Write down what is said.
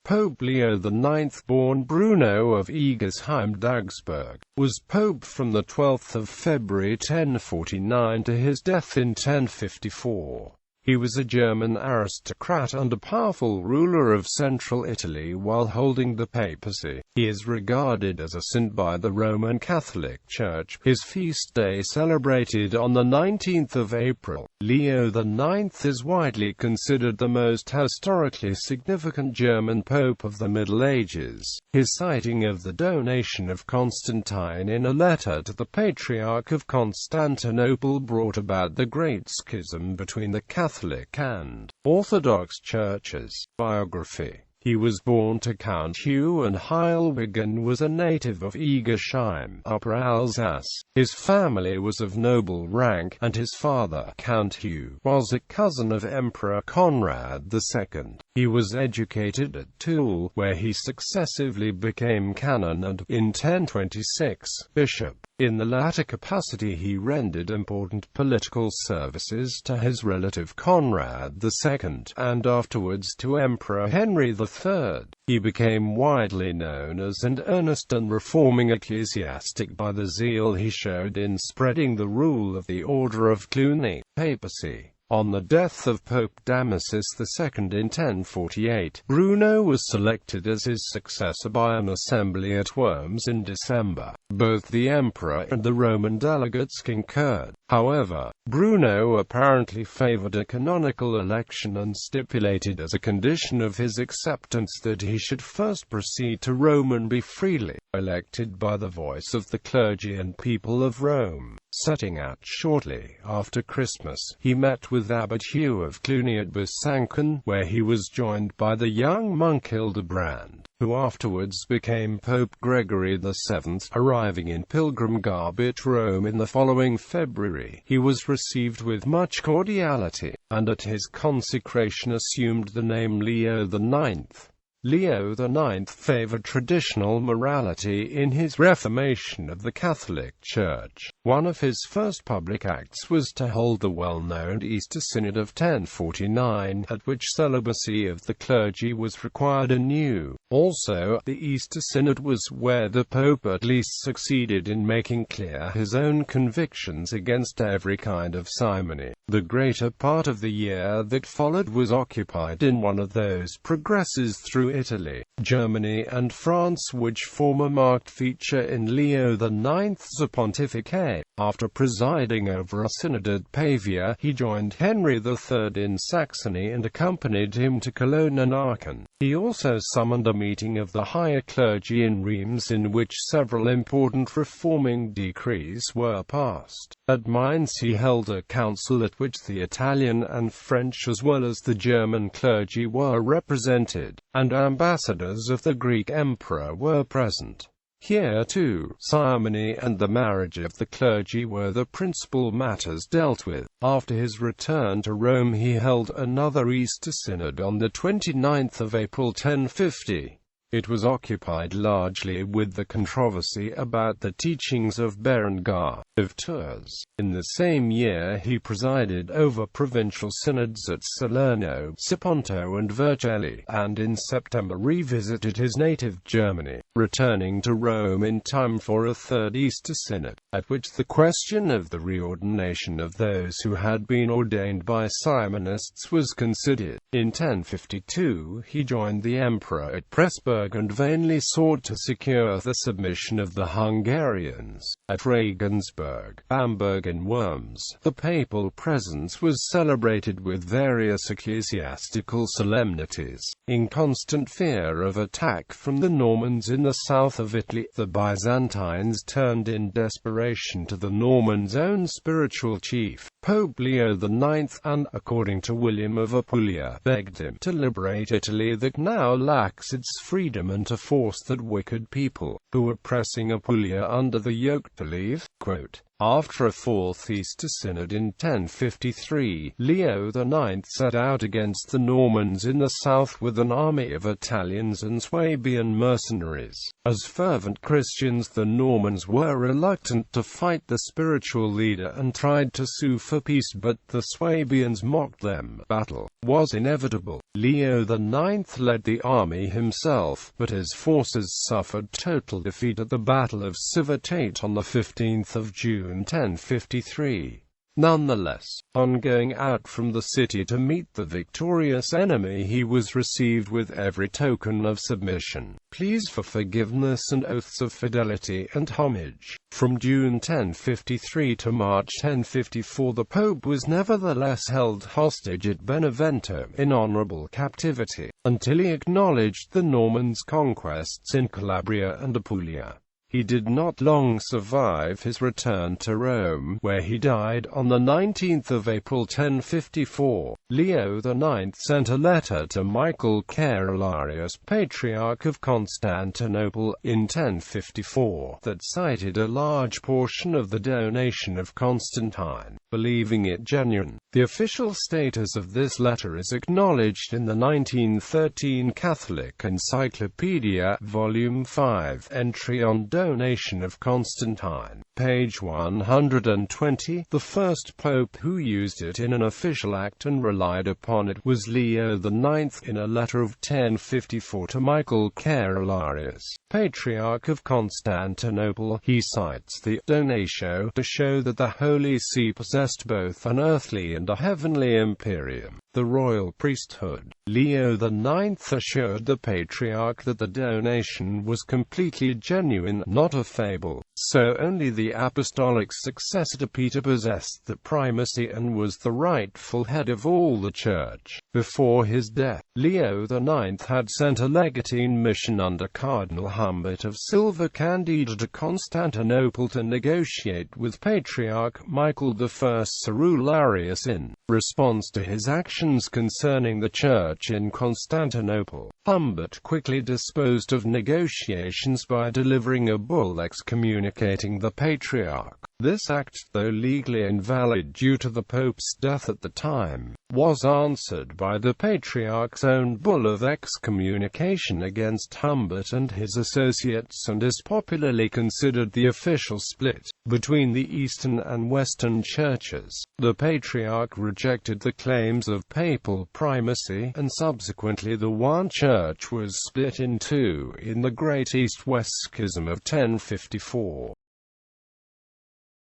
Pope Leo IX, born Bruno of Egisheim-Dagsburg, was pope from 12 February 1049 to his death in 1054. He was a German aristocrat and a powerful ruler of central Italy while holding the papacy. He is regarded as a saint by the Roman Catholic Church, his feast day celebrated on 19 April. Leo IX is widely considered the most historically significant German pope of the Middle Ages. His citing of the donation of Constantine in a letter to the Patriarch of Constantinople brought about the Great Schism between the Catholic and Orthodox churches. Biography. He was born to Count Hugh and Heilwig and was a native of Egisheim, Upper Alsace. His family was of noble rank, and his father, Count Hugh, was a cousin of Emperor Conrad II. He was educated at Toul, where he successively became canon and, in 1026, bishop. In the latter capacity he rendered important political services to his relative Conrad II, and afterwards to Emperor Henry III. He became widely known as an earnest and reforming ecclesiastic by the zeal he showed in spreading the rule of the Order of Cluny, papacy. On the death of Pope Damasus II in 1048, Bruno was selected as his successor by an assembly at Worms in December. Both the emperor and the Roman delegates concurred. However, Bruno apparently favored a canonical election and stipulated as a condition of his acceptance that he should first proceed to Rome and be freely elected by the voice of the clergy and people of Rome. Setting out shortly after Christmas, he met with Abbot Hugh of Cluny at Besancon, where he was joined by the young monk Hildebrand, who afterwards became Pope Gregory VII. Arriving in pilgrim garb at Rome in the following February, he was received with much cordiality, and at his consecration assumed the name Leo IX. Leo IX favored traditional morality in his reformation of the Catholic Church. One of his first public acts was to hold the well-known Easter Synod of 1049, at which celibacy of the clergy was required anew. Also, the Easter Synod was where the Pope at least succeeded in making clear his own convictions against every kind of simony. The greater part of the year that followed was occupied in one of those progresses through Italy, Germany and France which form a marked feature in Leo IX's pontificate. After presiding over a synod at Pavia, he joined Henry III in Saxony and accompanied him to Cologne and Aachen. He also summoned a meeting of the higher clergy in Reims in which several important reforming decrees were passed. At Mainz he held a council at which the Italian and French as well as the German clergy were represented, and ambassadors of the Greek emperor were present. Here, too, simony and the marriage of the clergy were the principal matters dealt with. After his return to Rome he held another Easter Synod on the 29th of April 1050. It was occupied largely with the controversy about the teachings of Berengar of Tours. In the same year he presided over provincial synods at Salerno, Siponto and Vercelli, and in September revisited his native Germany, returning to Rome in time for a third Easter Synod, at which the question of the reordination of those who had been ordained by Simonists was considered. In 1052 he joined the emperor at Pressburg and vainly sought to secure the submission of the Hungarians. At Regensburg, Bamberg and Worms, the papal presence was celebrated with various ecclesiastical solemnities. In constant fear of attack from the Normans in the south of Italy, the Byzantines turned in desperation to the Normans' own spiritual chief, Pope Leo IX, and, according to William of Apulia, begged him to liberate Italy that now lacks its freedom and to force that wicked people, who were pressing Apulia under the yoke, to leave. Quote, After a fourth Easter Synod in 1053, Leo IX set out against the Normans in the south with an army of Italians and Swabian mercenaries. As fervent Christians, the Normans were reluctant to fight the spiritual leader and tried to sue for peace, but the Swabians mocked them. Battle was inevitable. Leo IX led the army himself, but his forces suffered total defeat at the Battle of Civitate on the 15th of June 1053. Nonetheless, on going out from the city to meet the victorious enemy, he was received with every token of submission, pleas for forgiveness and oaths of fidelity and homage. From June 1053 to March 1054 the Pope was nevertheless held hostage at Benevento, in honorable captivity, until he acknowledged the Normans' conquests in Calabria and Apulia. He did not long survive his return to Rome, where he died on the 19th of April 1054. Leo IX sent a letter to Michael Carolarius, Patriarch of Constantinople, in 1054, that cited a large portion of the donation of Constantine, believing it genuine. The official status of this letter is acknowledged in the 1913 Catholic Encyclopedia, Volume 5, entry on donation of Constantine, page 120. The first pope who used it in an official act and relied upon it was Leo IX. In a letter of 1054 to Michael Carolarius, Patriarch of Constantinople, he cites the donatio to show that the Holy See possessed both an earthly and a heavenly imperium, the royal priesthood. Leo IX assured the Patriarch that the donation was completely genuine, not a fable. So only the apostolic successor Peter possessed the primacy and was the rightful head of all the Church. Before his death, Leo IX had sent a legatine mission under Cardinal Humbert of Silva Candida to Constantinople to negotiate with Patriarch Michael I Cerularius in response to his actions concerning the Church in Constantinople. Humbert quickly disposed of negotiations by delivering a bull excommunicating the Patriarch. This act, though legally invalid due to the Pope's death at the time, was answered by the Patriarch's own bull of excommunication against Humbert and his associates, and is popularly considered the official split between the Eastern and Western churches. The Patriarch rejected the claims of papal primacy, and subsequently the one church was split in two in the Great East-West Schism of 1054.